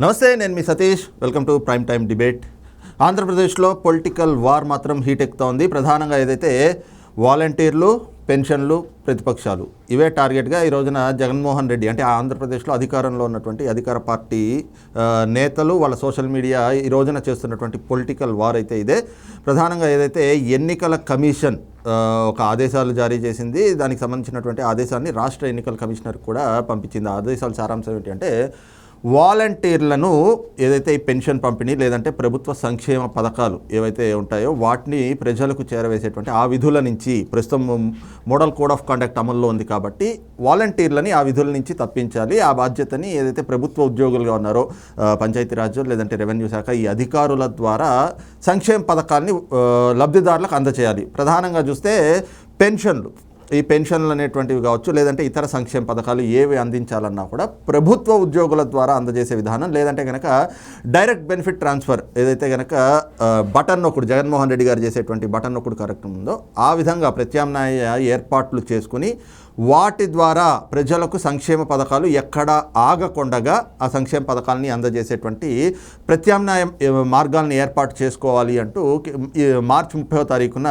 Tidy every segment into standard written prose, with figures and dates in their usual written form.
నమస్తే, నేను మీ Satish. Welcome to prime time debate. ఆంధ్రప్రదేశ్లో పొలిటికల్ వార్ మాత్రం హీట్ ఎక్కుతోంది. ప్రధానంగా ఏదైతే వాలంటీర్లు, పెన్షన్లు, ప్రతిపక్షాలు ఇవే టార్గెట్గా ఈ రోజున జగన్మోహన్ రెడ్డి అంటే ఆంధ్రప్రదేశ్లో అధికారంలో ఉన్నటువంటి అధికార పార్టీ నేతలు వాళ్ళ సోషల్ మీడియా ఈ రోజున చేస్తున్నటువంటి పొలిటికల్ వార్ అయితే ఇదే. ప్రధానంగా ఏదైతే ఎన్నికల కమిషన్ ఒక ఆదేశాలు జారీ చేసింది, దానికి సంబంధించినటువంటి ఆదేశాన్ని రాష్ట్ర ఎన్నికల కమిషనర్ కూడా పంపించింది. ఆ ఆదేశాల సారాంశం ఏంటి అంటే వాలంటీర్లను ఏదైతే ఈ పెన్షన్ పంపిణీ లేదంటే ప్రభుత్వ సంక్షేమ పథకాలు ఏవైతే ఉంటాయో వాటిని ప్రజలకు చేరవేసేటువంటి ఆ విధుల నుంచి ప్రస్తుతం మోడల్ కోడ్ ఆఫ్ కండక్ట్ అమల్లో ఉంది కాబట్టి వాలంటీర్లని ఆ విధుల నుంచి తప్పించాలి. ఆ బాధ్యతని ఏదైతే ప్రభుత్వ ఉద్యోగులుగా ఉన్నారో పంచాయతీరాజ్ లేదంటే రెవెన్యూ శాఖ ఈ అధికారుల ద్వారా సంక్షేమ పథకాలని లబ్ధిదారులకు అందచేయాలి. ప్రధానంగా చూస్తే పెన్షన్లు, ఈ పెన్షన్లు అనేటువంటివి కావచ్చు లేదంటే ఇతర సంక్షేమ పథకాలు ఏవి అందించాలన్నా కూడా ప్రభుత్వ ఉద్యోగుల ద్వారా అందజేసే విధానం, లేదంటే కనుక డైరెక్ట్ బెనిఫిట్ ట్రాన్స్ఫర్ ఏదైతే కనుక బటన్ నొక్కుడు జగన్మోహన్ రెడ్డి గారు చేసేటువంటి బటన్ నొక్కుడు కార్యక్రమం ఉందో ఆ విధంగా ప్రత్యామ్నాయ ఏర్పాట్లు చేసుకుని వాటి ద్వారా ప్రజలకు సంక్షేమ పథకాలు ఎక్కడా ఆగకుండగా ఆ సంక్షేమ పథకాలని అందజేసేటువంటి ప్రత్యామ్నాయ మార్గాలను ఏర్పాటు చేసుకోవాలి అంటూ మార్చి 30వ తారీఖున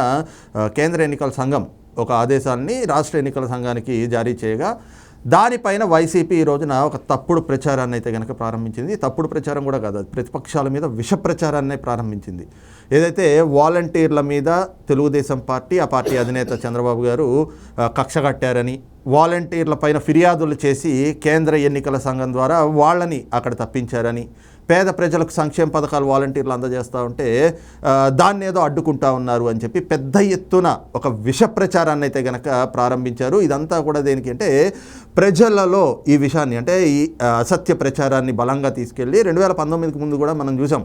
కేంద్ర ఎన్నికల సంఘం ఒక ఆదేశాన్ని రాష్ట్ర ఎన్నికల సంఘానికి జారీ చేయగా దానిపైన వైసీపీ ఈ రోజున ఒక తప్పుడు ప్రచారాన్ని అయితే కనుక ప్రారంభించింది. తప్పుడు ప్రచారం కూడా కాదు, ప్రతిపక్షాల మీద విష ప్రచారాన్ని ప్రారంభించింది. ఏదైతే వాలంటీర్ల మీద తెలుగుదేశం పార్టీ, ఆ పార్టీ అధినేత చంద్రబాబు గారు కక్ష కట్టారని, వాలంటీర్ల పైన ఫిర్యాదులు చేసి కేంద్ర ఎన్నికల సంఘం ద్వారా వాళ్ళని అక్కడ తప్పించారని, పేద ప్రజలకు సంక్షేమ పథకాలు వాలంటీర్లు అందజేస్తూ ఉంటే దాన్ని ఏదో అడ్డుకుంటా ఉన్నారు అని చెప్పి పెద్ద ఎత్తున ఒక విష ప్రచారాన్ని అయితే కనుక ప్రారంభించారు. ఇదంతా కూడా దేనికి అంటే ప్రజలలో ఈ విషయాన్ని అంటే ఈ అసత్య ప్రచారాన్ని బలంగా తీసుకెళ్ళి 2019కి ముందు కూడా మనం చూసాం.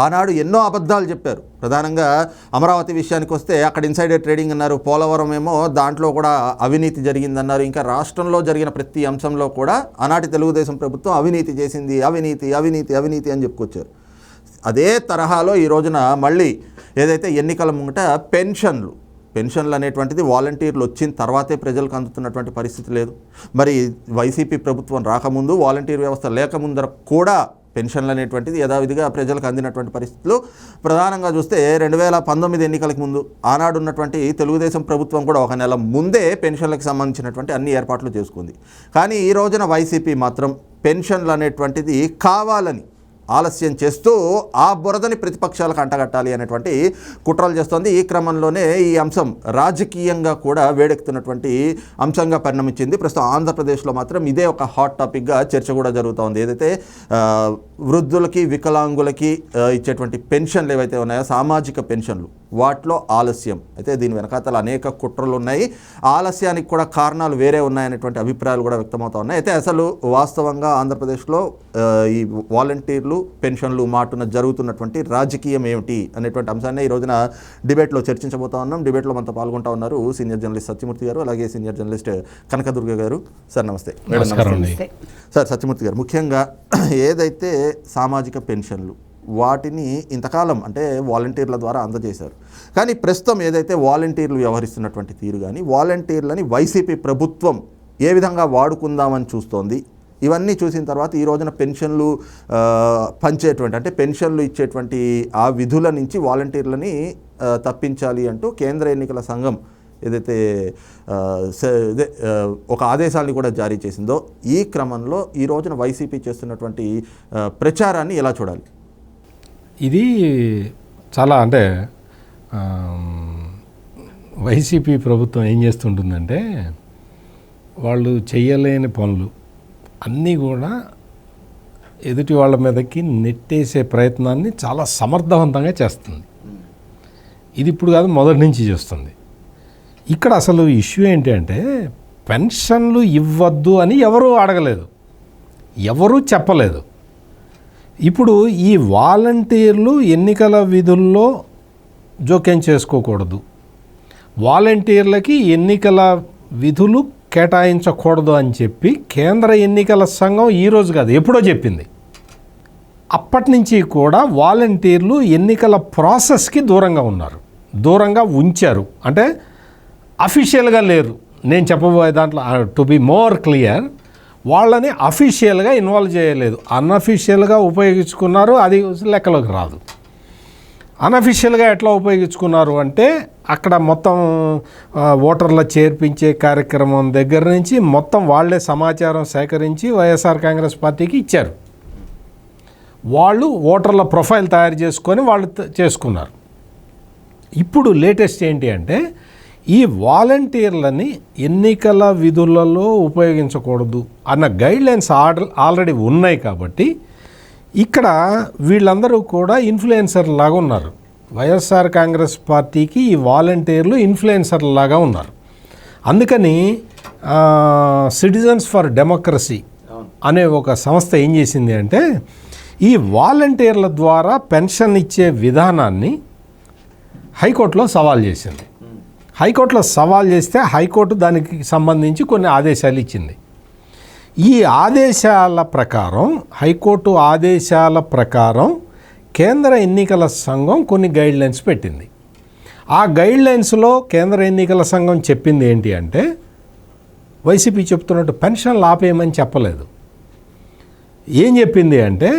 ఆనాడు ఎన్నో అబద్ధాలు చెప్పారు. ప్రధానంగా అమరావతి విషయానికి వస్తే అక్కడ ఇన్సైడర్ ట్రేడింగ్ అన్నారు, పోలవరం ఏమో దాంట్లో కూడా అవినీతి జరిగిందన్నారు. ఇంకా రాష్ట్రంలో జరిగిన ప్రతి అంశంలో కూడా ఆనాటి తెలుగుదేశం ప్రభుత్వం అవినీతి చేసింది, అవినీతి అవినీతి అవినీతి అని చెప్పుకొచ్చారు. అదే తరహాలో ఈ రోజున మళ్ళీ ఏదైతే ఎన్నికల ముంగట పెన్షన్లు అనేటువంటిది వాలంటీర్లు వచ్చిన తర్వాతే ప్రజలకు అందుతున్నటువంటి పరిస్థితి లేదు. మరి వైసీపీ ప్రభుత్వం రాకముందు, వాలంటీర్ వ్యవస్థ లేకముందర కూడా పెన్షన్లు అనేటువంటిది యథావిధిగా ప్రజలకు అందినటువంటి పరిస్థితులు. ప్రధానంగా చూస్తే 2019 ఎన్నికలకు ముందు ఆనాడు ఉన్నటువంటి తెలుగుదేశం ప్రభుత్వం కూడా ఒక నెల ముందే పెన్షన్లకు సంబంధించినటువంటి అన్ని ఏర్పాట్లు చేసుకుంది. కానీ ఈ రోజున వైసీపీ మాత్రం పెన్షన్లు అనేటువంటిది కావాలని ఆలస్యం చేస్తూ ఆ బురదని ప్రతిపక్షాలకు అంటగట్టాలి అనేటువంటి కుట్రలు చేస్తోంది. ఈ క్రమంలోనే ఈ అంశం రాజకీయంగా కూడా వేడెక్కుతున్నటువంటి అంశంగా పరిణమించింది. ప్రస్తుతం ఆంధ్రప్రదేశ్లో మాత్రం ఇదే ఒక హాట్ టాపిక్గా చర్చ కూడా జరుగుతోంది. ఏదైతే వృద్ధులకి, వికలాంగులకి ఇచ్చేటువంటి పెన్షన్లు ఏవైతే ఉన్నాయో సామాజిక పెన్షన్లు, వాటిలో ఆలస్యం అయితే దీని వెనకాతల అనేక కుట్రలు ఉన్నాయి. ఆలస్యానికి కూడా కారణాలు వేరే ఉన్నాయనేటువంటి అభిప్రాయాలు కూడా వ్యక్తమవుతా ఉన్నాయి. అయితే అసలు వాస్తవంగా ఆంధ్రప్రదేశ్లో ఈ వాలంటీర్లు, పెన్షన్లు మాటున జరుగుతున్నటువంటి రాజకీయం ఏమిటి అనేటువంటి అంశాన్ని ఈ రోజున డిబేట్లో చర్చించబోతా ఉన్నాం. డిబేట్లో మనతో పాల్గొంటా ఉన్నారు సీనియర్ జర్నలిస్ట్ సత్యమూర్తి గారు, అలాగే సీనియర్ జర్నలిస్ట్ కనకదుర్గ గారు. సార్ నమస్తే. సార్ సత్యమూర్తి గారు, ముఖ్యంగా ఏదైతే సామాజిక పెన్షన్లు వాటిని ఇంతకాలం అంటే వాలంటీర్ల ద్వారా అందజేశారు, కానీ ప్రస్తుతం ఏదైతే వాలంటీర్లు వ్యవహరిస్తున్నటువంటి తీరు కానీ వాలంటీర్లని వైసీపీ ప్రభుత్వం ఏ విధంగా వాడుకుందామని చూస్తోంది, ఇవన్నీ చూసిన తర్వాత ఈ రోజున పెన్షన్లు పంచేటువంటి అంటే పెన్షన్లు ఇచ్చేటువంటి ఆ విధుల నుంచి వాలంటీర్లని తప్పించాలి అంటూ కేంద్ర ఎన్నికల సంఘం ఏదైతే ఒక ఆదేశాన్ని కూడా జారీ చేసిందో ఈ క్రమంలో ఈ రోజున వైసీపీ చేస్తున్నటువంటి ప్రచారాన్ని ఎలా చూడాలి? ఇది చాలా అంటే వైసీపీ ప్రభుత్వం ఏం చేస్తుంటుందంటే వాళ్ళు చేయలేని పనులు అన్నీ కూడా ఎదుటి వాళ్ళ మీదకి నెట్టేసే ప్రయత్నాన్ని చాలా సమర్థవంతంగా చేస్తుంది. ఇది ఇప్పుడు కాదు, మొదటి నుంచి చేస్తుంది. ఇక్కడ అసలు ఇష్యూ ఏంటి అంటే పెన్షన్లు ఇవ్వద్దు అని ఎవరూ అడగలేదు, ఎవరూ చెప్పలేదు. ఇప్పుడు ఈ వాలంటీర్లు ఎన్నికల విధుల్లో జోక్యం చేసుకోకూడదు, వాలంటీర్లకి ఎన్నికల విధులు కేటాయించకూడదు అని చెప్పి కేంద్ర ఎన్నికల సంఘం ఈరోజు కాదు ఎప్పుడో చెప్పింది. అప్పటి నుంచి కూడా వాలంటీర్లు ఎన్నికల ప్రాసెస్కి దూరంగా ఉన్నారు, దూరంగా ఉంచారు. అంటే అఫీషియల్గా లేరు. నేను చెప్పబోయే దాంట్లో టు బి మోర్ క్లియర్, వాళ్ళని అఫీషియల్గా ఇన్వాల్వ్ చేయలేదు, అన్అఫీషియల్గా ఉపయోగించుకున్నారు. అది లెక్కలోకి రాదు. అన్అఫీషియల్గా ఎట్లా ఉపయోగించుకున్నారు అంటే అక్కడ మొత్తం ఓటర్ల చేర్పించే కార్యక్రమం దగ్గర నుంచి మొత్తం వాళ్ళే సమాచారం సేకరించి వైఎస్ఆర్ కాంగ్రెస్ పార్టీకి ఇచ్చారు. వాళ్ళు ఓటర్ల ప్రొఫైల్ తయారు చేసుకొని వాళ్ళు చేసుకున్నారు. ఇప్పుడు లేటెస్ట్ ఏంటి అంటే ఈ వాలంటీర్లని ఎన్నికల విధులలో ఉపయోగించకూడదు అన్న గైడ్లైన్స్ ఆల్రెడీ ఉన్నాయి. కాబట్టి ఇక్కడ వీళ్ళందరూ కూడా ఇన్ఫ్లుయెన్సర్ లాగా ఉన్నారు. వైఎస్ఆర్ కాంగ్రెస్ పార్టీకి ఈ వాలంటీర్లు ఇన్ఫ్లుయెన్సర్ లాగా ఉన్నారు. అందుకని సిటిజన్స్ ఫర్ డెమోక్రసీ అనే ఒక సంస్థ ఏం చేసింది అంటే ఈ వాలంటీర్ల ద్వారా పెన్షన్ ఇచ్చే విధానాన్ని హైకోర్టులో సవాల్ చేసింది. హైకోర్టులో సవాల్ చేస్తే హైకోర్టు దానికి సంబంధించి కొన్ని ఆదేశాలు ఇచ్చింది. ఈ ఆదేశాల ప్రకారం, హైకోర్టు ఆదేశాల ప్రకారం కేంద్ర ఎన్నికల సంఘం కొన్ని గైడ్లైన్స్ పెట్టింది. ఆ గైడ్లైన్స్లో కేంద్ర ఎన్నికల సంఘం చెప్పింది ఏంటి అంటే వైసీపీ చెప్తున్నట్టు పెన్షన్లు ఆపేయమని చెప్పలేదు. ఏం చెప్పింది అంటే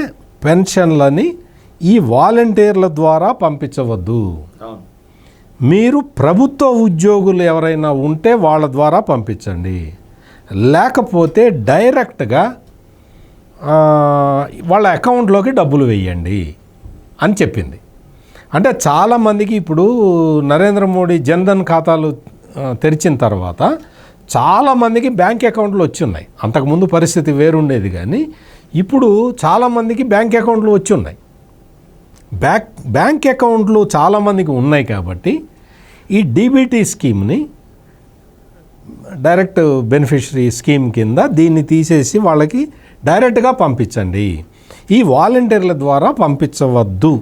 పెన్షన్లని ఈ వాలంటీర్ల ద్వారా పంపించవద్దు, మీరు ప్రభుత్వ ఉద్యోగులు ఎవరైనా ఉంటే వాళ్ళ ద్వారా పంపించండి, లేకపోతే డైరెక్ట్గా వాళ్ళ అకౌంట్లోకి డబ్బులు వేయండి అని చెప్పింది. అంటే చాలామందికి ఇప్పుడు నరేంద్ర మోడీ జన్ధన్ ఖాతాలు తెరిచిన తర్వాత చాలామందికి బ్యాంక్ అకౌంట్లు వచ్చి ఉన్నాయి. అంతకుముందు పరిస్థితి వేరుండేది, కానీ ఇప్పుడు చాలామందికి బ్యాంక్ అకౌంట్లు వచ్చి ఉన్నాయి. బ్యాంక్ అకౌంట్లు చాలామందికి ఉన్నాయి కాబట్టి ఈ డీబీటీ స్కీమ్ని, డైరెక్ట్ బెనిఫిషరీ స్కీమ్ కింద దీన్ని తీసేసి వాళ్ళకి డైరెక్ట్గా పంపించండి, ఈ వాలంటీర్ల ద్వారా పంపించవద్దు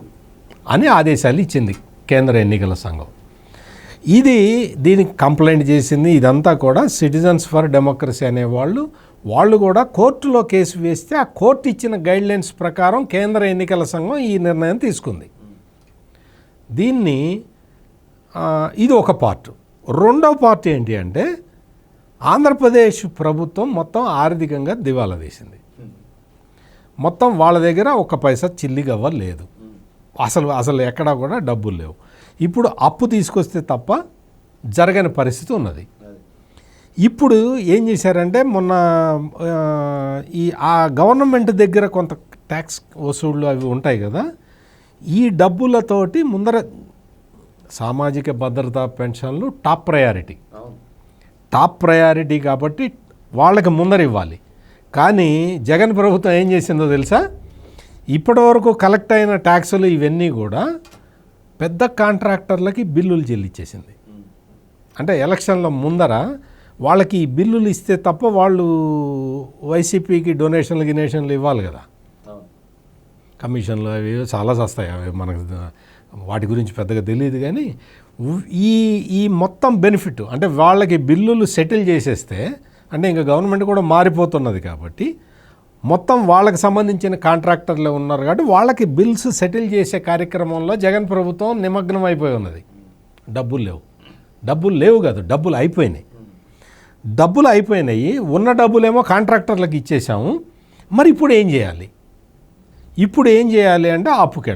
అని ఆదేశాలు ఇచ్చింది కేంద్ర ఎన్నికల సంఘం. దీనికి కంప్లైంట్ చేసింది. ఇదంతా కూడా సిటిజన్స్ ఫర్ డెమోక్రసీ వాళ్ళు కూడా కోర్టులో కేసు వేస్తే ఆ కోర్టు ఇచ్చిన గైడ్లైన్స్ ప్రకారం కేంద్ర ఎన్నికల సంఘం ఈ నిర్ణయం తీసుకుంది. ఇది ఒక పార్ట్. రెండవ పార్ట్ ఏంటి అంటే ఆంధ్రప్రదేశ్ ప్రభుత్వం మొత్తం ఆర్థికంగా దివాలా తీసింది. మొత్తం వాళ్ళ దగ్గర ఒక పైసా చిల్లిగవ్వ లేదు. అసలు ఎక్కడా కూడా డబ్బులు లేవు. ఇప్పుడు అప్పు తీసుకొస్తే తప్ప జరగని పరిస్థితి ఉన్నది. ఇప్పుడు ఏం చేశారంటే మొన్న ఆ గవర్నమెంట్ దగ్గర కొంత ట్యాక్స్ వసూళ్ళు అవి ఉంటాయి కదా, ఈ డబ్బులతోటి ముందర సామాజిక భద్రతా పెన్షన్లు టాప్ ప్రయారిటీ కాబట్టి వాళ్ళకి ముందర ఇవ్వాలి. కానీ జగన్ ప్రభుత్వం ఏం చేసిందో తెలుసా, ఇప్పటి వరకు కలెక్ట్ అయిన ట్యాక్సులు ఇవన్నీ కూడా పెద్ద కాంట్రాక్టర్లకి బిల్లులు చెల్లించేసింది. అంటే ఎలక్షన్ల ముందర వాళ్ళకి ఈ బిల్లులు ఇస్తే తప్ప వాళ్ళు వైసీపీకి డొనేషన్లు ఇవ్వాలి కదా, కమిషన్లు అవి చాలా వస్తాయి. అవి మనకు వాటి గురించి పెద్దగా తెలియదు. కానీ ఈ మొత్తం బెనిఫిట్ అంటే వాళ్ళకి బిల్లులు సెటిల్ చేసేస్తే, అంటే ఇంకా గవర్నమెంట్ కూడా మారిపోతున్నది కాబట్టి మొత్తం వాళ్ళకి సంబంధించిన కాంట్రాక్టర్లు ఉన్నారు కాబట్టి వాళ్ళకి బిల్స్ సెటిల్ చేసే కార్యక్రమంలో జగన్ ప్రభుత్వం నిమగ్నం అయిపోయి ఉన్నది. డబ్బులు లేవు కాదు, డబ్బులు అయిపోయినాయి. ఉన్న డబ్బులేమో కాంట్రాక్టర్లకు ఇచ్చేసాము. మరి ఇప్పుడు ఏం చేయాలి అంటే అప్పుకి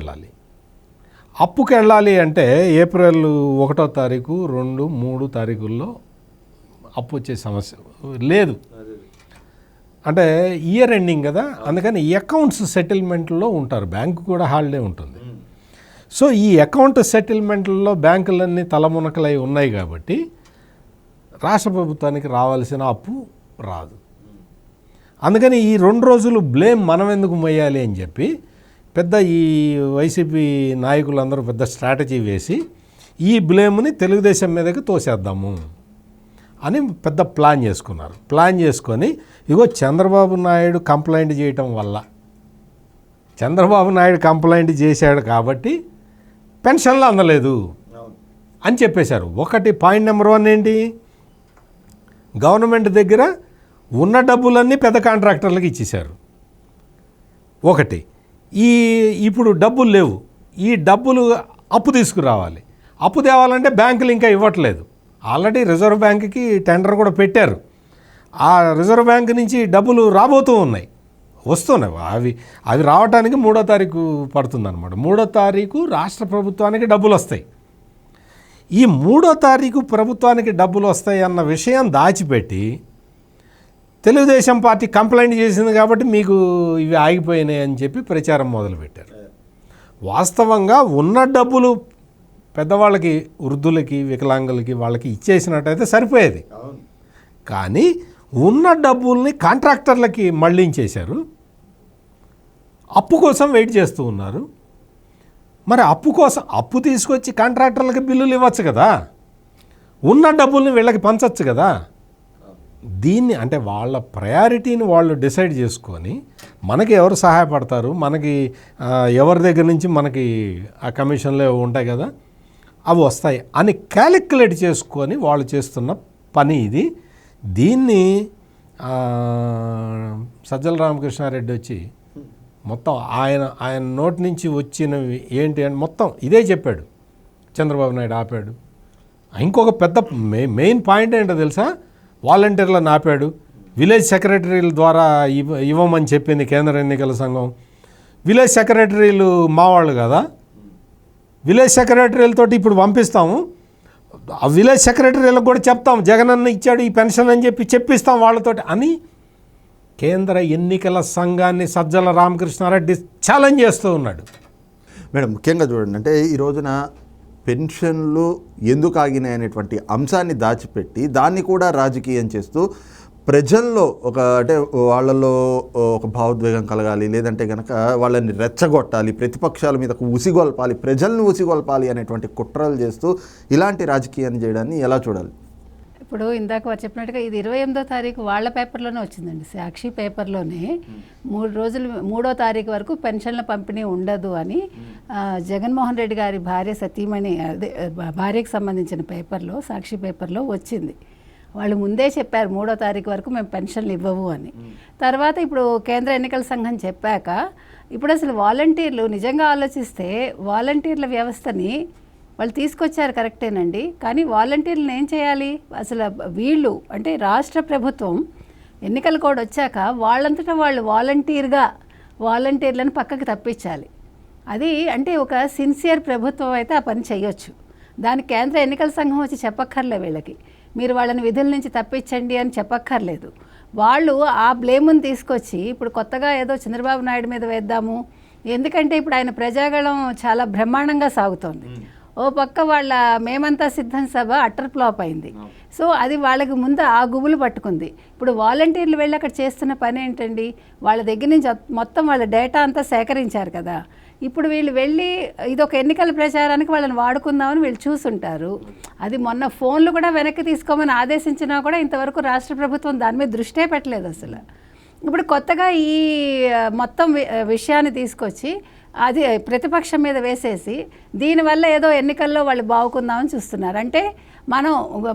వెళ్ళాలి అంటే ఏప్రిల్ 1వ తారీఖు 2, 3 తారీఖుల్లో అప్పు వచ్చే సమస్య లేదు. అంటే ఇయర్ ఎండింగ్ కదా, అందుకని అకౌంట్స్ సెటిల్మెంట్లో ఉంటారు. బ్యాంకు కూడా హాలిడే ఉంటుంది. సో ఈ అకౌంట్ సెటిల్మెంట్లో బ్యాంకులన్నీ తలమునకలై ఉన్నాయి కాబట్టి రాష్ట్ర ప్రభుత్వానికి రావాల్సిన అప్పు రాదు. అందుకని ఈ 2 రోజులు బ్లేమ్ మనం ఎందుకు మొయ్యాలి అని చెప్పి పెద్ద ఈ వైసీపీ నాయకులందరూ పెద్ద స్ట్రాటజీ వేసి ఈ బ్లేమ్ని తెలుగుదేశం మీదకి తోసేద్దాము అని పెద్ద ప్లాన్ చేసుకున్నారు. ప్లాన్ చేసుకొని చంద్రబాబు నాయుడు కంప్లైంట్ చేయటం వల్ల, చంద్రబాబు నాయుడు కంప్లైంట్ చేశాడు కాబట్టి పెన్షన్లు అందలేదు అని చెప్పేశారు. పాయింట్ నెంబర్ 1 ఏంటి, గవర్నమెంట్ దగ్గర ఉన్న డబ్బులన్నీ పెద్ద కాంట్రాక్టర్లకు ఇచ్చేశారు. ఇప్పుడు డబ్బులు లేవు, ఈ డబ్బులు అప్పు తీసుకురావాలి. అప్పు తేవాలంటే బ్యాంకులు ఇంకా ఇవ్వట్లేదు. ఆల్రెడీ రిజర్వ్ బ్యాంకుకి టెండర్ కూడా పెట్టారు. ఆ రిజర్వ్ బ్యాంక్ నుంచి డబ్బులు రాబోతూ ఉన్నాయి, వస్తున్నాయి. అవి రావడానికి 3వ తారీఖు పడుతుందన్నమాట. 3వ తారీఖు రాష్ట్ర ప్రభుత్వానికి డబ్బులు వస్తాయి. ఈ 3వ తారీఖు ప్రభుత్వానికి డబ్బులు వస్తాయి అన్న విషయం దాచిపెట్టి తెలుగుదేశం పార్టీ కంప్లైంట్ చేసింది కాబట్టి మీకు ఇవి ఆగిపోయినాయి అని చెప్పి ప్రచారం మొదలుపెట్టారు. వాస్తవంగా ఉన్న డబ్బులు పెద్దవాళ్ళకి, వృద్ధులకి, వికలాంగులకి వాళ్ళకి ఇచ్చేసినట్టయితే సరిపోయేది. కానీ ఉన్న డబ్బుల్ని కాంట్రాక్టర్లకి మళ్ళించేశారు. అప్పు కోసం వెయిట్ చేస్తూ ఉన్నారు. మరి అప్పు తీసుకొచ్చి కాంట్రాక్టర్లకి బిల్లులు ఇవ్వచ్చు కదా, ఉన్న డబ్బుల్ని వీళ్ళకి పంచవచ్చు కదా. దీన్ని అంటే వాళ్ళ ప్రయారిటీని వాళ్ళు డిసైడ్ చేసుకొని మనకి ఎవరు సహాయపడతారు, మనకి ఎవరి దగ్గర నుంచి మనకి ఆ కమిషన్లు ఉంటాయి కదా, అవి వస్తాయి అని క్యాలిక్యులేట్ చేసుకొని వాళ్ళు చేస్తున్న పని ఇది. దీన్ని సజ్జల రామకృష్ణారెడ్డి వచ్చి మొత్తం ఆయన నోటి నుంచి వచ్చినవి ఏంటి అని మొత్తం ఇదే చెప్పాడు. చంద్రబాబు నాయుడు ఆపాడు. ఇంకొక పెద్ద మెయిన్ పాయింట్ ఏంటో తెలుసా, వాలంటీర్లను ఆపాడు. విలేజ్ సెక్రటరీల ద్వారా ఇవ్వమని చెప్పింది కేంద్ర ఎన్నికల సంఘం. విలేజ్ సెక్రటరీలు మా వాళ్ళు కదా, విలేజ్ సెక్రటరీలతోటి ఇప్పుడు పంపిస్తాము. ఆ విలేజ్ సెక్రటరీలకు కూడా చెప్తాం జగనన్న ఇచ్చాడు ఈ పెన్షన్ అని చెప్పిస్తాం వాళ్ళతోటి అని కేంద్ర ఎన్నికల సంఘాన్ని సజ్జల రామకృష్ణారెడ్డి ఛాలెంజ్ చేస్తూ ఉన్నాడు. మేడం, ముఖ్యంగా చూడండి, అంటే ఈ రోజున పెన్షన్లు ఎందుకు ఆగినాయి అనేటువంటి అంశాన్ని దాచిపెట్టి దాన్ని కూడా రాజకీయం చేస్తూ ప్రజల్లో అంటే వాళ్ళలో ఒక భావోద్వేగం కలగాలి, లేదంటే కనుక వాళ్ళని రెచ్చగొట్టాలి, ప్రతిపక్షాల మీద ఉసిగొల్పాలి, ప్రజలను ఉసిగొల్పాలి అనేటువంటి కుట్రలు చేస్తూ ఇలాంటి రాజకీయాన్ని చేయడాన్ని ఎలా చూడాలి? ఇప్పుడు ఇందాక వారు చెప్పినట్టుగా ఇది 28వ తారీఖు వాళ్ళ పేపర్లోనే వచ్చిందండి. సాక్షి పేపర్లోనే 3వ తారీఖు వరకు పెన్షన్ల పంపిణీ ఉండదు అని జగన్మోహన్ రెడ్డి గారి భార్య సతీమణి, అదే భార్యకు సంబంధించిన పేపర్లో, సాక్షి పేపర్లో వచ్చింది. వాళ్ళు ముందే చెప్పారు 3వ తారీఖు వరకు మేము పెన్షన్లు ఇవ్వవు అని. తర్వాత ఇప్పుడు కేంద్ర ఎన్నికల సంఘం చెప్పాక ఇప్పుడు అసలు వాలంటీర్లు నిజంగా ఆలోచిస్తే వాలంటీర్ల వ్యవస్థని వాళ్ళు తీసుకొచ్చారు కరెక్టేనండి, కానీ వాలంటీర్లను ఏం చేయాలి? అసలు వీళ్ళు అంటే రాష్ట్ర ప్రభుత్వం ఎన్నికల కోడ్ వచ్చాక వాళ్ళంతటా వాళ్ళు వాలంటీర్లను పక్కకి తప్పించాలి. అది అంటే ఒక సిన్సియర్ ప్రభుత్వం అయితే ఆ పని చేయొచ్చు. దానికి కేంద్ర ఎన్నికల సంఘం వచ్చి చెప్పక్కర్లే, వీళ్ళకి మీరు వాళ్ళని విధుల నుంచి తప్పించండి అని చెప్పక్కర్లేదు. వాళ్ళు ఆ బ్లేముని తీసుకొచ్చి ఇప్పుడు కొత్తగా ఏదో చంద్రబాబు నాయుడు మీద వేద్దాము, ఎందుకంటే ఇప్పుడు ఆయన ప్రజాగళం చాలా బ్రహ్మాండంగా సాగుతోంది. ఓ పక్క వాళ్ళ మేమంతా సిద్ధం సభ అట్టర్ ఫ్లాప్ అయింది. సో అది వాళ్ళకి ముందు ఆ గుబులు పట్టుకుంది. ఇప్పుడు వాలంటీర్లు వెళ్ళి అక్కడ చేస్తున్న పని ఏంటండి, వాళ్ళ దగ్గర నుంచి మొత్తం వాళ్ళ డేటా అంతా సేకరించారు కదా. ఇప్పుడు వీళ్ళు వెళ్ళి ఇదొక ఎన్నికల ప్రచారానికి వాళ్ళని వాడుకుందామని వీళ్ళు చూసుంటారు. అది మొన్న ఫోన్లు కూడా వెనక్కి తీసుకోమని ఆదేశించినా కూడా ఇంతవరకు రాష్ట్ర ప్రభుత్వం దాని మీద దృష్టే పెట్టలేదు అసలు. ఇప్పుడు కొత్తగా ఈ మొత్తం విషయాన్ని తీసుకొచ్చి అది ప్రతిపక్షం మీద వేసేసి దీనివల్ల ఏదో ఎన్నికల్లో వాళ్ళు బాగుకుందామని చూస్తున్నారు. అంటే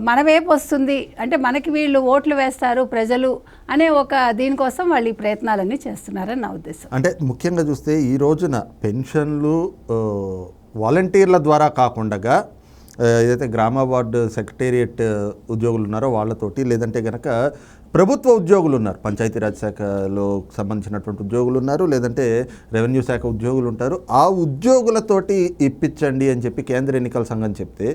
మన వైపు వస్తుంది, అంటే మనకి వీళ్ళు ఓట్లు వేస్తారు ప్రజలు అనే ఒక దీనికోసం వాళ్ళు ఈ ప్రయత్నాలన్నీ చేస్తున్నారని నా ఉద్దేశం. అంటే ముఖ్యంగా చూస్తే ఈ రోజున పెన్షన్లు వాలంటీర్ల ద్వారా కాకుండా ఏదైతే గ్రామ వార్డు సెక్రటేరియట్ ఉద్యోగులు ఉన్నారో వాళ్ళతోటి, లేదంటే కనుక ప్రభుత్వ ఉద్యోగులు ఉన్నారు, పంచాయతీరాజ్ శాఖలో సంబంధించినటువంటి ఉద్యోగులు ఉన్నారు, లేదంటే రెవెన్యూ శాఖ ఉద్యోగులు ఉంటారు, ఆ ఉద్యోగులతోటి ఇప్పించండి అని చెప్పి కేంద్ర ఎన్నికల సంఘం చెప్తే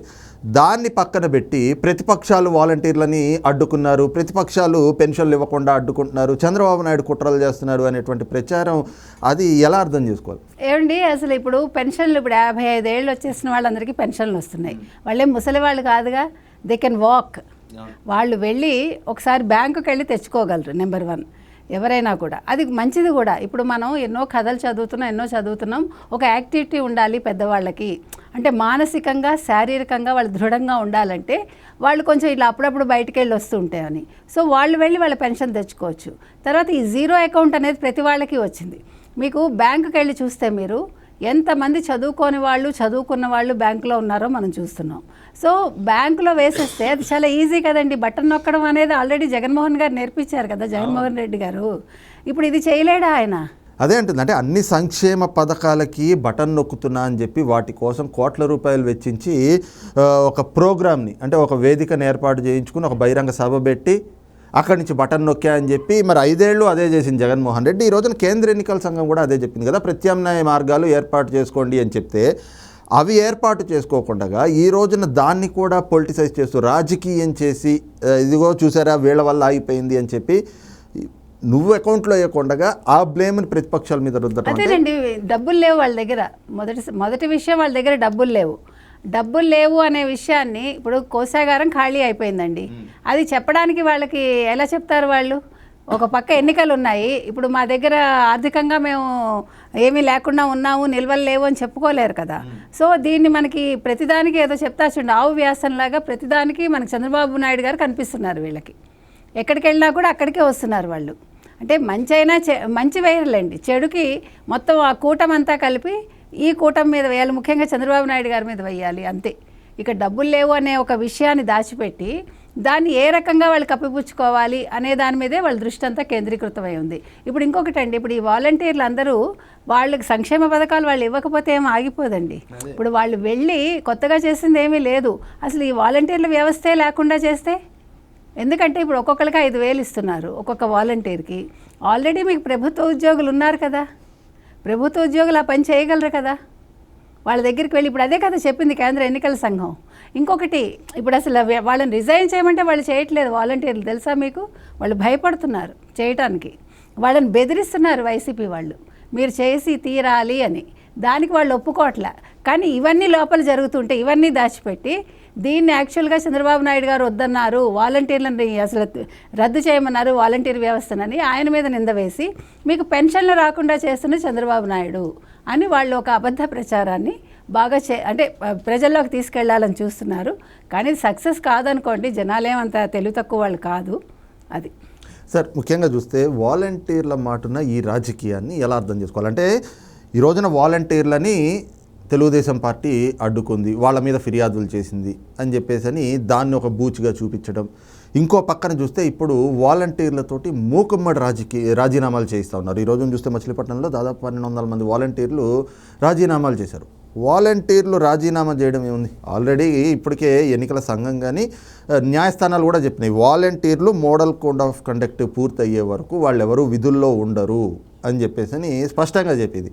దాన్ని పక్కన పెట్టి ప్రతిపక్షాలు వాలంటీర్లని అడ్డుకున్నారు, ప్రతిపక్షాలు పెన్షన్లు ఇవ్వకుండా అడ్డుకుంటున్నారు, చంద్రబాబు నాయుడు కుట్రలు చేస్తున్నారు అనేటువంటి ప్రచారం, అది ఎలా అర్థం చేసుకోవాలి? ఏమండి, అసలు ఇప్పుడు పెన్షన్లు ఇప్పుడు 55 ఏళ్ళు వచ్చేసిన వాళ్ళందరికీ పెన్షన్లు వస్తున్నాయి. వాళ్ళేం ముసలి వాళ్ళు కాదుగా, దే కెన్ వాక్. వాళ్ళు వెళ్ళి ఒకసారి బ్యాంకుకి వెళ్ళి తెచ్చుకోగలరు. నెంబర్ 1 ఎవరైనా కూడా అది మంచిది కూడా. ఇప్పుడు మనం ఎన్నో కథలు చదువుతున్నాం, ఒక యాక్టివిటీ ఉండాలి పెద్దవాళ్ళకి. అంటే మానసికంగా శారీరకంగా వాళ్ళు దృఢంగా ఉండాలంటే వాళ్ళు కొంచెం ఇలా అప్పుడప్పుడు బయటికి వెళ్ళి వస్తుంటాయని. సో వాళ్ళు వెళ్ళి వాళ్ళ పెన్షన్ తెచ్చుకోవచ్చు. తర్వాత ఈ జీరో అకౌంట్ అనేది ప్రతి వాళ్ళకి వచ్చింది. మీకు బ్యాంకుకి వెళ్ళి చూస్తే మీరు ఎంతమంది చదువుకోని వాళ్ళు చదువుకున్న వాళ్ళు బ్యాంకులో ఉన్నారో మనం చూస్తున్నాం. సో బ్యాంకులో వేసేస్తే అది చాలా ఈజీ కదండి. బటన్ నొక్కడం అనేది ఆల్రెడీ జగన్మోహన్ గారు నేర్పించారు కదా, జగన్మోహన్ రెడ్డి గారు. ఇప్పుడు ఇది చేయలేడా ఆయన? అదే అంటుంది, అంటే అన్ని సంక్షేమ పథకాలకి బటన్ నొక్కుతున్నా అని చెప్పి వాటి కోసం కోట్ల రూపాయలు వెచ్చించి ఒక ప్రోగ్రామ్ని, అంటే ఒక వేదికను ఏర్పాటు చేయించుకుని ఒక బహిరంగ సభ పెట్టి అక్కడి నుంచి బటన్ నొక్కా అని చెప్పి మరి 5 ఏళ్ళు అదే చేసింది జగన్మోహన్ రెడ్డి. ఈ రోజున కేంద్ర ఎన్నికల సంఘం కూడా అదే చెప్పింది కదా, ప్రత్యామ్నాయ మార్గాలు ఏర్పాటు చేసుకోండి అని చెప్తే అవి ఏర్పాటు చేసుకోకుండా ఈ రోజున దాన్ని కూడా పొలిటిసైజ్ చేస్తూ రాజకీయం చేసి ఇదిగో చూసారా వీళ్ళ వల్ల ఆగిపోయింది అని చెప్పి నువ్వు అకౌంట్లో వేయకుండా ఆ బ్లేమ్ని ప్రతిపక్షాల మీద రుద్దటం. అదేనండి, డబ్బులు లేవు వాళ్ళ దగ్గర. మొదటి విషయం వాళ్ళ దగ్గర డబ్బులు లేవు అనే విషయాన్ని ఇప్పుడు కోశాగారం ఖాళీ అయిపోయిందండి. అది చెప్పడానికి వాళ్ళకి ఎలా చెప్తారు వాళ్ళు? ఒక పక్క ఎన్నికలు ఉన్నాయి, ఇప్పుడు మా దగ్గర ఆర్థికంగా మేము ఏమీ లేకుండా ఉన్నాము, నిల్వలు లేవు అని చెప్పుకోలేరు కదా. సో దీన్ని మనకి ప్రతిదానికి ఏదో చెప్తా చూడండి, ఆవు వ్యాసంలాగా ప్రతిదానికి మనకి చంద్రబాబు నాయుడు గారు కనిపిస్తున్నారు. వీళ్ళకి ఎక్కడికి వెళ్ళినా కూడా అక్కడికే వస్తున్నారు వాళ్ళు. అంటే మంచి అయినా మంచి వేయలేండి, చెడుకి మొత్తం ఆ కూటమంతా కలిపి ఈ కూటమి మీద వేయాలి, ముఖ్యంగా చంద్రబాబు నాయుడు గారి మీద వేయాలి అంతే. ఇక డబ్బులు లేవు అనే ఒక విషయాన్ని దాచిపెట్టి దాన్ని ఏ రకంగా వాళ్ళు కప్పిపుచ్చుకోవాలి అనే దాని మీదే వాళ్ళ దృష్టి అంతా కేంద్రీకృతమై ఉంది. ఇప్పుడు ఇంకొకటి అండి, ఇప్పుడు ఈ వాలంటీర్లు అందరూ వాళ్ళకి సంక్షేమ పథకాలు వాళ్ళు ఇవ్వకపోతే ఏమీ ఆగిపోదండి. ఇప్పుడు వాళ్ళు వెళ్ళి కొత్తగా చేసింది ఏమీ లేదు, అసలు ఈ వాలంటీర్ల వ్యవస్థే లేకుండా చేస్తే. ఎందుకంటే ఇప్పుడు ఒక్కొక్కరికి 5,000 ఇస్తున్నారు ఒక్కొక్క వాలంటీర్కి. ఆల్రెడీ మీకు ప్రభుత్వ ఉద్యోగులు ఉన్నారు కదా, ప్రభుత్వ ఉద్యోగులు ఆ పని చేయగలరు కదా. వాళ్ళ దగ్గరికి వెళ్ళి ఇప్పుడు అదే కదా చెప్పింది కేంద్ర ఎన్నికల సంఘం. ఇంకొకటి, ఇప్పుడు అసలు వాళ్ళని రిజైన్ చేయమంటే వాళ్ళు చేయట్లేదు వాలంటీర్లు, తెలుసా మీకు? వాళ్ళు భయపడుతున్నారు చేయటానికి, వాళ్ళని బెదిరిస్తున్నారు వైసీపీ వాళ్ళు, మీరు చేసి తీరాలి అని. దానికి వాళ్ళు ఒప్పుకోవట్లే. కానీ ఇవన్నీ లోపల జరుగుతుంటే ఇవన్నీ దాచిపెట్టి దీన్ని యాక్చువల్గా చంద్రబాబు నాయుడు గారు వద్దన్నారు, వాలంటీర్లని అసలు రద్దు చేయమన్నారు వాలంటీర్ వ్యవస్థనని ఆయన మీద నింద వేసి మీకు పెన్షన్లు రాకుండా చేస్తున్న చంద్రబాబు నాయుడు అని వాళ్ళు ఒక అబద్ధ ప్రచారాన్ని బాగా అంటే ప్రజల్లోకి తీసుకెళ్లాలని చూస్తున్నారు. కానీ సక్సెస్ కాదనుకోండి, జనాలేమంత తెలివి తక్కువ వాళ్ళు కాదు. అది సార్, ముఖ్యంగా చూస్తే వాలంటీర్ల మాటున ఈ రాజకీయాన్ని ఎలా అర్థం చేసుకోవాలంటే, ఈ రోజున వాలంటీర్లని తెలుగుదేశం పార్టీ అడ్డుకుంది, వాళ్ళ మీద ఫిర్యాదులు చేసింది అని చెప్పేసి దాన్ని ఒక బూచిగా చూపించడం. ఇంకో పక్కన చూస్తే ఇప్పుడు వాలంటీర్లతోటి మూకుమ్మడి రాజీనామాలు చేయిస్తూ ఉన్నారు. ఈ రోజున చూస్తే మచిలీపట్నంలో దాదాపు 1,200 మంది వాలంటీర్లు రాజీనామాలు చేశారు. వాలంటీర్లు రాజీనామా చేయడం ఏముంది, ఆల్రెడీ ఇప్పటికే ఎన్నికల సంఘం కానీ న్యాయస్థానాలు కూడా చెప్పినాయి, వాలంటీర్లు మోడల్ కోడ్ ఆఫ్ కండక్ట్ పూర్తయ్యే వరకు వాళ్ళెవరూ విధుల్లో ఉండరు అని చెప్పేసి స్పష్టంగా చెప్పింది.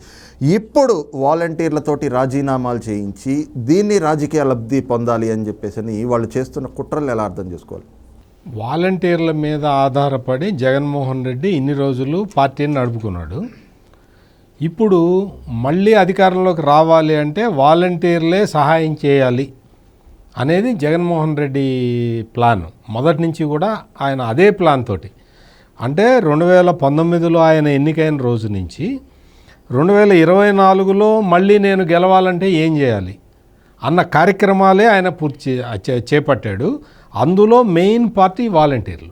ఇప్పుడు వాలంటీర్లతోటి రాజీనామాలు చేయించి దీన్ని రాజకీయ లబ్ధి పొందాలి అని చెప్పేసి వాళ్ళు చేస్తున్న కుట్రలు ఎలా అర్థం చేసుకోవాలి? వాలంటీర్ల మీద ఆధారపడి జగన్మోహన్ రెడ్డి ఇన్ని రోజులు పార్టీని నడుపుకున్నాడు. ఇప్పుడు మళ్ళీ అధికారంలోకి రావాలి అంటే వాలంటీర్లే సహాయం చేయాలి అనేది జగన్మోహన్ రెడ్డి ప్లాన్. మొదటి నుంచి కూడా ఆయన అదే ప్లాన్ తోటి, అంటే 2019లో ఆయన ఎన్నికైన రోజు నుంచి 2024లో మళ్ళీ నేను గెలవాలంటే ఏం చేయాలి అన్న కార్యక్రమాలే ఆయన చేపట్టాడు. అందులో మెయిన్ పార్టీ వాలంటీర్లు.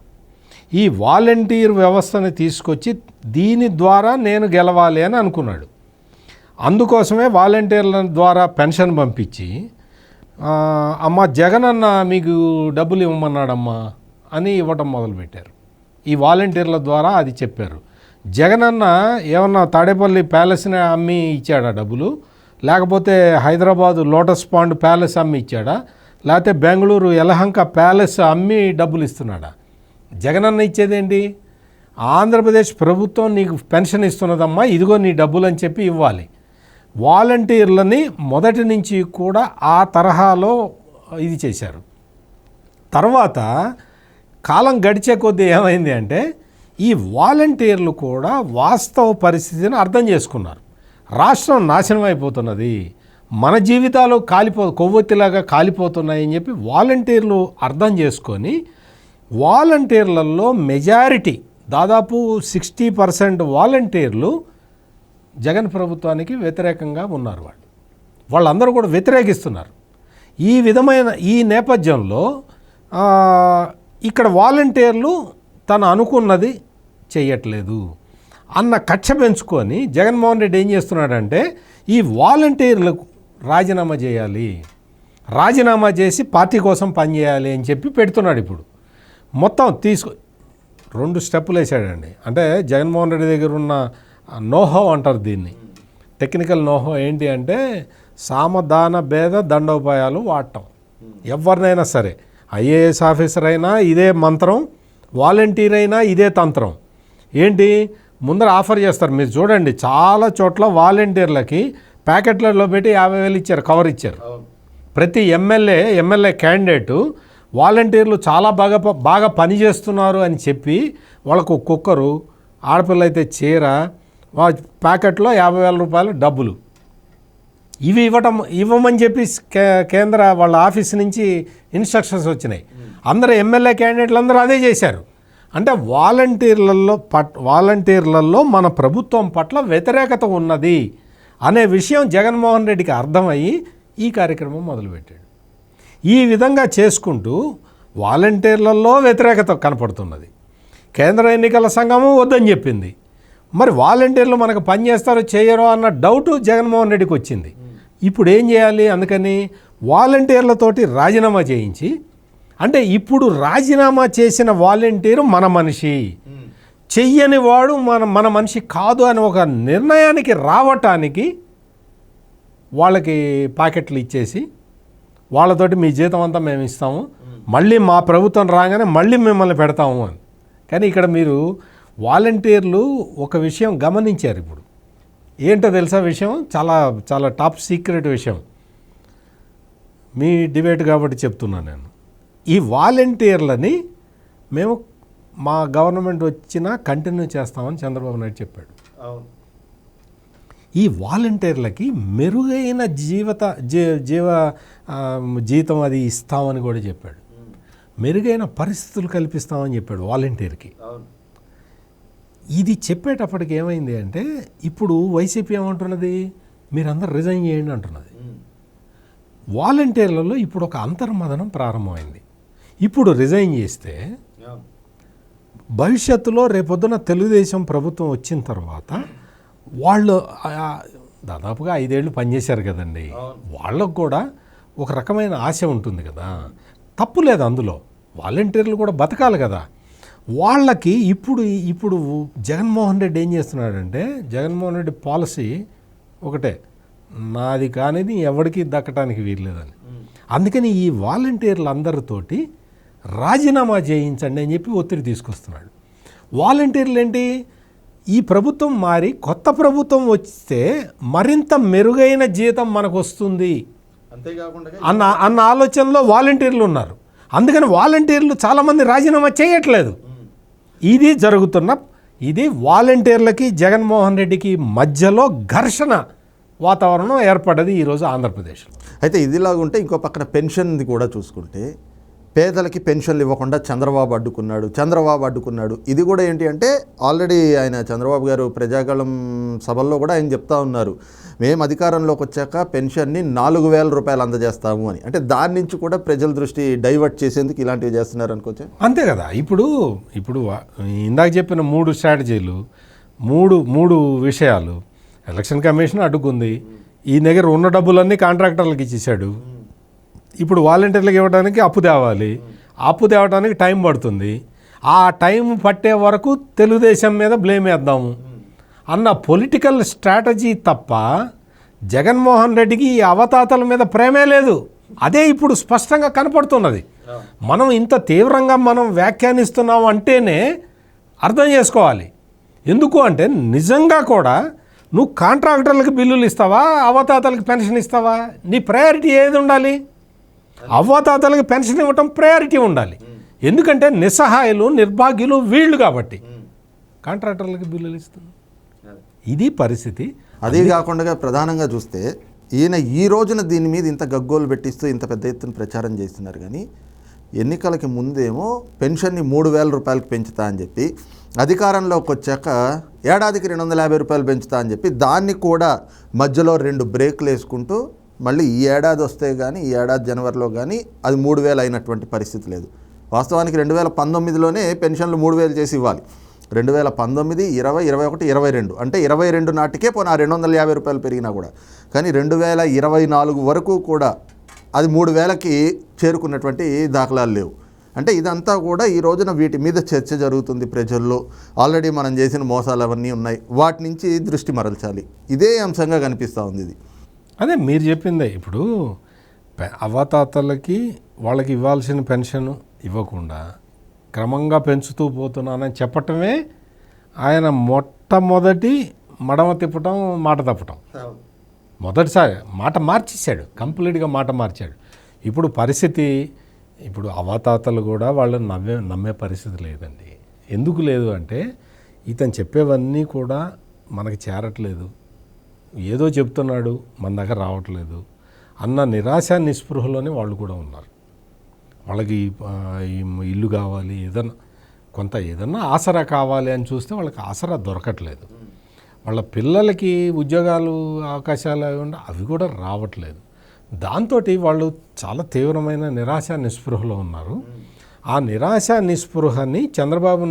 ఈ వాలంటీర్ వ్యవస్థను తీసుకొచ్చి దీని ద్వారా నేను గెలవాలి అని అనుకున్నాడు. అందుకోసమే వాలంటీర్ల ద్వారా పెన్షన్ పంపించి, అమ్మ జగనన్న మీకు డబ్బులు ఇవ్వమన్నాడమ్మా అని ఇవ్వటం మొదలుపెట్టారు. ఈ వాలంటీర్ల ద్వారా అది చెప్పారు. జగనన్న ఏమన్నా తాడేపల్లి ప్యాలెస్ని అమ్మి ఇచ్చాడా డబ్బులు, లేకపోతే హైదరాబాదు లోటస్ పాండ్ ప్యాలెస్ అమ్మి ఇచ్చాడా, లేకపోతే బెంగళూరు యలహంక ప్యాలెస్ అమ్మి డబ్బులు ఇస్తున్నాడా? జగనన్న ఇచ్చేదేంటి? ఆంధ్రప్రదేశ్ ప్రభుత్వం నీకు పెన్షన్ ఇస్తున్నదమ్మా, ఇదిగో నీ డబ్బులు అని చెప్పి ఇవ్వాలి. వాలంటీర్లని మొదటి నుంచి కూడా ఆ తరహాలో ఇది చేశారు. తర్వాత కాలం గడిచే కొద్దీ ఏమైంది అంటే ఈ వాలంటీర్లు కూడా వాస్తవ పరిస్థితిని అర్థం చేసుకున్నారు. రాష్ట్రం నాశనం అయిపోతున్నది, మన జీవితాలు కొవ్వొత్తిలాగా కాలిపోతున్నాయని చెప్పి వాలంటీర్లు అర్థం చేసుకొని వాలంటీర్లలో మెజారిటీ దాదాపు 60% వాలంటీర్లు జగన్ ప్రభుత్వానికి వ్యతిరేకంగా ఉన్నారు. వాళ్ళందరూ కూడా వ్యతిరేకిస్తున్నారు. ఈ విధమైన ఈ నేపథ్యంలో ఇక్కడ వాలంటీర్లు తను అనుకున్నది చేయట్లేదు అన్న కక్ష పెంచుకొని జగన్మోహన్ రెడ్డి ఏం చేస్తున్నాడంటే ఈ వాలంటీర్లకు రాజీనామా చేయాలి, రాజీనామా చేసి పార్టీ కోసం పనిచేయాలి అని చెప్పి పెడుతున్నాడు. ఇప్పుడు మొత్తం 2 స్టెప్పులు వేసాడండి. అంటే జగన్మోహన్ రెడ్డి దగ్గర ఉన్న నోహో అంటారు దీన్ని, టెక్నికల్ నోహో ఏంటి అంటే సామధాన భేద దండోపాయాలు వాడటం. ఎవరినైనా సరే, ఐఏఎస్ ఆఫీసర్ అయినా ఇదే మంత్రం వాలంటీర్ అయినా ఇదే తంత్రం. ఏంటి, ముందర ఆఫర్ చేస్తారు. మీరు చూడండి, చాలా చోట్ల వాలంటీర్లకి ప్యాకెట్లలో పెట్టి 50,000 ఇచ్చారు, కవర్ ఇచ్చారు. ప్రతి ఎమ్మెల్యే క్యాండిడేటు వాలంటీర్లు చాలా బాగా పనిచేస్తున్నారు అని చెప్పి వాళ్ళకు కుక్కరు, ఆడపిల్ల అయితే చీర, ప్యాకెట్లో 50,000 రూపాయలు డబ్బులు ఇవి ఇవ్వమని చెప్పి కేంద్ర వాళ్ళ ఆఫీస్ నుంచి ఇన్స్ట్రక్షన్స్ వచ్చినాయి. అందరూ ఎమ్మెల్యే క్యాండిడేట్లు అందరూ అదే చేశారు. అంటే వాలంటీర్లలో మన ప్రభుత్వం పట్ల వ్యతిరేకత ఉన్నది అనే విషయం జగన్మోహన్ రెడ్డికి అర్థమయ్యి ఈ కార్యక్రమం మొదలుపెట్టాడు. ఈ విధంగా చేసుకుంటూ వాలంటీర్లలో వ్యతిరేకత కనపడుతున్నది. కేంద్ర ఎన్నికల సంఘము వద్దని చెప్పింది. మరి వాలంటీర్లు మనకు పనిచేస్తారో చేయరో అన్న డౌటు జగన్మోహన్ రెడ్డికి వచ్చింది. ఇప్పుడు ఏం చేయాలి? అందుకని వాలంటీర్లతోటి రాజీనామా చేయించి, అంటే ఇప్పుడు రాజీనామా చేసిన వాలంటీరు మన మనిషి, చెయ్యని వాడు మన మనిషి కాదు అని ఒక నిర్ణయానికి రావటానికి వాళ్ళకి ప్యాకెట్లు ఇచ్చేసి వాళ్ళతోటి మీ జీతం అంతా మేము ఇస్తాము, మళ్ళీ మా ప్రభుత్వం రాగానే మళ్ళీ మిమ్మల్ని పెడతాము అని. కానీ ఇక్కడ మీరు వాలంటీర్లు ఒక విషయం గమనించారు. ఇప్పుడు ఏంటో తెలుసా విషయం? చాలా చాలా టాప్ సీక్రెట్ విషయం. మీ డిబేట్ కాబట్టి చెప్తున్నాను నేను. ఈ వాలంటీర్లని మేము మా గవర్నమెంట్ వచ్చినా కంటిన్యూ చేస్తామని చంద్రబాబు నాయుడు చెప్పాడు. ఈ వాలంటీర్లకి మెరుగైన జీతం అది ఇస్తామని కూడా చెప్పాడు. మెరుగైన పరిస్థితులు కల్పిస్తామని చెప్పాడు వాలంటీర్కి. ఇది చెప్పేటప్పటికి ఏమైంది అంటే, ఇప్పుడు వైసీపీ ఏమంటున్నది, మీరందరూ రిజైన్ చేయండి అంటున్నది. వాలంటీర్లలో ఇప్పుడు ఒక అంతర్మదనం ప్రారంభమైంది. ఇప్పుడు రిజైన్ చేస్తే భవిష్యత్తులో రేపొద్దున తెలుగుదేశం ప్రభుత్వం వచ్చిన తర్వాత వాళ్ళు దాదాపుగా 5 ఏళ్ళు పనిచేశారు కదండి, వాళ్ళకు కూడా ఒక రకమైన ఆశ ఉంటుంది కదా, తప్పు లేదు అందులో. వాలంటీర్లు కూడా బతకాలి కదా. వాళ్ళకి ఇప్పుడు జగన్మోహన్ రెడ్డి ఏం చేస్తున్నాడంటే, జగన్మోహన్ రెడ్డి పాలసీ ఒకటే, నాది కానిది ఎవరికి దక్కటానికి వీల్లేదని. అందుకని ఈ వాలంటీర్లు అందరితోటి రాజీనామా చేయించండి అని చెప్పి ఒత్తిడి తీసుకొస్తున్నాడు. వాలంటీర్లు ఏంటి, ఈ ప్రభుత్వం మారి కొత్త ప్రభుత్వం వస్తే మరింత మెరుగైన జీతం మనకు వస్తుంది అన్న ఆలోచనలో వాలంటీర్లు ఉన్నారు. అందుకని వాలంటీర్లు చాలామంది రాజీనామా చేయట్లేదు. ఇది వాలంటీర్లకి జగన్మోహన్ రెడ్డికి మధ్యలో ఘర్షణ వాతావరణం ఏర్పడ్డది ఈరోజు ఆంధ్రప్రదేశ్లో. అయితే ఇదిలాగుంటే ఇంకో పక్కన పెన్షన్ది కూడా చూసుకుంటే, పేదలకి పెన్షన్లు ఇవ్వకుండా చంద్రబాబు అడ్డుకున్నాడు. ఇది కూడా ఏంటి అంటే, ఆల్రెడీ ఆయన చంద్రబాబు గారు ప్రజాగళం సభల్లో కూడా ఆయన చెప్తా ఉన్నారు, మేము అధికారంలోకి వచ్చాక పెన్షన్ని 4,000 రూపాయలు అందజేస్తాము అని. అంటే దాని నుంచి కూడా ప్రజల దృష్టి డైవర్ట్ చేసేందుకు ఇలాంటివి చేస్తున్నారు అనుకోవచ్చు. అంతే కదా. ఇప్పుడు ఇందాక చెప్పిన 3 స్ట్రాటజీలు, మూడు విషయాలు. ఎలక్షన్ కమిషన్ అడ్డుకుంది, ఈ దగ్గర ఉన్న డబ్బులన్నీ కాంట్రాక్టర్లకు ఇచ్చేసాడు. ఇప్పుడు వాలంటీర్లకు ఇవ్వడానికి అప్పు తేవాలి, అప్పు తేవడానికి టైం పడుతుంది. ఆ టైం పట్టే వరకు తెలుగుదేశం మీద బ్లేమ్ వేద్దాము అన్న పొలిటికల్ స్ట్రాటజీ తప్ప జగన్మోహన్ రెడ్డికి ఈ అవతాతల మీద ప్రేమే లేదు. అదే ఇప్పుడు స్పష్టంగా కనపడుతున్నది. మనం ఇంత తీవ్రంగా వ్యాఖ్యానిస్తున్నాం అంటేనే అర్థం చేసుకోవాలి. ఎందుకు అంటే, నిజంగా కూడా నువ్వు కాంట్రాక్టర్లకు బిల్లులు ఇస్తావా, అవతాతలకు పెన్షన్ ఇస్తావా? నీ ప్రయారిటీ ఏది ఉండాలి? అవ్వాతాతలకు పెన్షన్ ఇవ్వటం ప్రయారిటీ ఉండాలి. ఎందుకంటే నిస్సహాయులు, నిర్భాగ్యులు వీళ్ళు కాబట్టి కాంట్రాక్టర్లకు బిల్లులు ఇస్తుంది. ఇది పరిస్థితి. అదే కాకుండా ప్రధానంగా చూస్తే ఈయన ఈ రోజున దీని మీద ఇంత గగ్గోలు పెట్టిస్తూ ఇంత పెద్ద ఎత్తున ప్రచారం చేస్తున్నారు. కానీ ఎన్నికలకి ముందేమో పెన్షన్ని 3,000 రూపాయలకు పెంచుతా అని చెప్పి, అధికారంలోకి వచ్చాక ఏడాదికి 250 రూపాయలు పెంచుతా అని చెప్పి, దాన్ని కూడా మధ్యలో 2 బ్రేక్లు వేసుకుంటూ మళ్ళీ ఈ ఏడాది వస్తే కానీ, ఈ ఏడాది జనవరిలో కానీ అది 3,000 అయినటువంటి పరిస్థితి లేదు. వాస్తవానికి 2019లోనే పెన్షన్లు 3,000 చేసి ఇవ్వాలి. 2019, 20, 21, 22 అంటే 22 నాటికే పోనీ 250 రూపాయలు పెరిగినా కూడా, కానీ 2024 వరకు కూడా అది 3,000కి చేరుకున్నటువంటి దాఖలాలు లేవు. అంటే ఇదంతా కూడా ఈ రోజున వీటి మీద చర్చ జరుగుతుంది ప్రజల్లో. ఆల్రెడీ మనం చేసిన మోసాలు అవన్నీ ఉన్నాయి, వాటి నుంచి దృష్టి మరల్చాలి. ఇదే అంశంగా కనిపిస్తూ ఉంది ఇది. అదే మీరు చెప్పిందే. ఇప్పుడు అవ్వాతాతలకి వాళ్ళకి ఇవ్వాల్సిన పెన్షన్ ఇవ్వకుండా క్రమంగా పెంచుతూ పోతున్నానని చెప్పటమే ఆయన మొట్టమొదటి మడమ తిప్పటం, మాట తప్పటం. మొదటిసారి మాట మార్చేశాడు, కంప్లీట్గా మాట మార్చాడు. ఇప్పుడు పరిస్థితి, ఇప్పుడు అవాతాతలు కూడా వాళ్ళు నమ్మే పరిస్థితి లేదండి. ఎందుకు లేదు అంటే ఇతను చెప్పేవన్నీ కూడా మనకి చేరట్లేదు, ఏదో చెప్తున్నాడు మన దగ్గర రావట్లేదు అన్న నిరాశ నిస్పృహలోనే వాళ్ళు కూడా ఉన్నారు. వాళ్ళకి ఇల్లు కావాలి, ఏదన్నా ఆసరా కావాలి అని చూస్తే వాళ్ళకి ఆసరా దొరకట్లేదు. వాళ్ళ పిల్లలకి ఉద్యోగాలు, అవకాశాలు అవి కూడా రావట్లేదు. దాంతో వాళ్ళు చాలా తీవ్రమైన నిరాశ నిస్పృహలో ఉన్నారు. ఆ నిరాశ నిస్పృహని చంద్రబాబు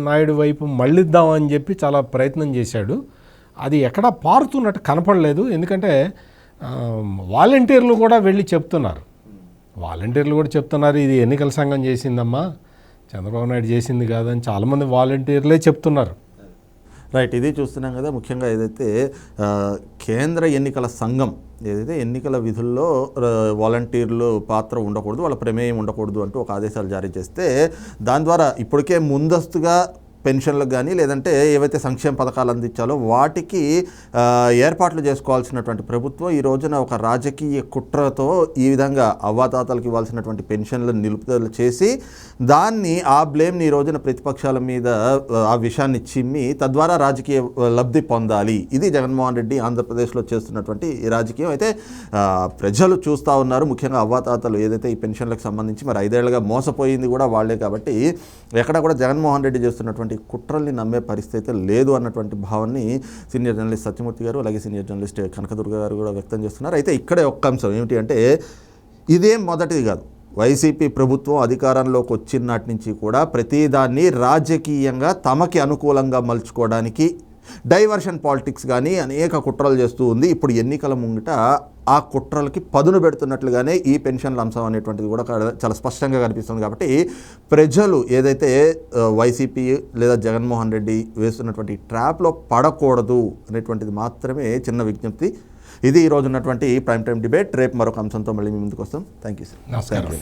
నాయుడు వైపు మళ్ళిద్దామని చెప్పి చాలా ప్రయత్నం చేశాడు. అది ఎక్కడా పారుతున్నట్టు కనపడలేదు. ఎందుకంటే వాలంటీర్లు కూడా వెళ్ళి చెప్తున్నారు, ఇది ఎన్నికల సంఘం చేసిందమ్మా, చంద్రబాబు నాయుడు చేసింది కాదని చాలామంది వాలంటీర్లే చెప్తున్నారు. రైట్, ఇది చూస్తున్నాం కదా. ముఖ్యంగా ఏదైతే కేంద్ర ఎన్నికల సంఘం ఏదైతే ఎన్నికల విధుల్లో వాలంటీర్లు పాత్ర ఉండకూడదు, వాళ్ళ ప్రమేయం ఉండకూడదు అంటూ ఒక ఆదేశాలు జారీ చేస్తే దాని ద్వారా ఇప్పటికే ముందస్తుగా పెన్షన్లకు కానీ లేదంటే ఏవైతే సంక్షేమ పథకాలు అందించాలో వాటికి ఏర్పాట్లు చేసుకోవాల్సినటువంటి ప్రభుత్వం ఈ రోజున ఒక రాజకీయ కుట్రతో ఈ విధంగా అవ్వాతాతలకు ఇవ్వాల్సినటువంటి పెన్షన్లను నిలుపుదల చేసి దాన్ని ఆ బ్లేమ్ని ఈ రోజున ప్రతిపక్షాల మీద ఆ విషయాన్ని చిమ్మి తద్వారా రాజకీయ లబ్ధి పొందాలి. ఇది జగన్మోహన్ రెడ్డి ఆంధ్రప్రదేశ్లో చేస్తున్నటువంటి ఈ రాజకీయం. అయితే ప్రజలు చూస్తూ ఉన్నారు, ముఖ్యంగా అవ్వాతాతలు ఏదైతే ఈ పెన్షన్లకు సంబంధించి మరి 5 ఏళ్లుగా మోసపోయింది కూడా వాళ్లే. కాబట్టి ఎక్కడ కూడా జగన్మోహన్ రెడ్డి చేస్తున్నటువంటి కుట్రల్ని నమ్మే పరిస్థితి లేదు అన్నటువంటి భావాన్ని సీనియర్ జర్నలిస్ట్ సత్యమూర్తి గారు అలాగే సీనియర్ జర్నలిస్ట్ కనకదుర్గ గారు కూడా వ్యక్తం చేస్తున్నారు. అయితే ఇక్కడే ఒక్క అంశం ఏమిటి అంటే ఇదేం మొదటిది కాదు. వైసీపీ ప్రభుత్వం అధికారంలోకి వచ్చిన నాటి నుంచి కూడా ప్రతిదాన్ని రాజకీయంగా తమకి అనుకూలంగా మలుచుకోవడానికి డైవర్షన్ పాలిటిక్స్ కానీ అనేక కుట్రలు చేస్తూ ఉంది. ఇప్పుడు ఎన్నికల ముంగిట ఆ కుట్రలకి పదును పెడుతున్నట్లుగానే ఈ పెన్షన్ల అంశం అనేటువంటిది కూడా చాలా స్పష్టంగా కనిపిస్తుంది. కాబట్టి ప్రజలు ఏదైతే వైసీపీ లేదా జగన్మోహన్ రెడ్డి వేస్తున్నటువంటి ట్రాప్లో పడకూడదు అనేటువంటిది మాత్రమే చిన్న విజ్ఞప్తి. ఇది ఈరోజు ఉన్నటువంటి ప్రైమ్ టైం డిబేట్. రేపు మరొక అంశంతో మళ్ళీ మీ ముందుకు వస్తాం. Thank you sir. నమస్కారం.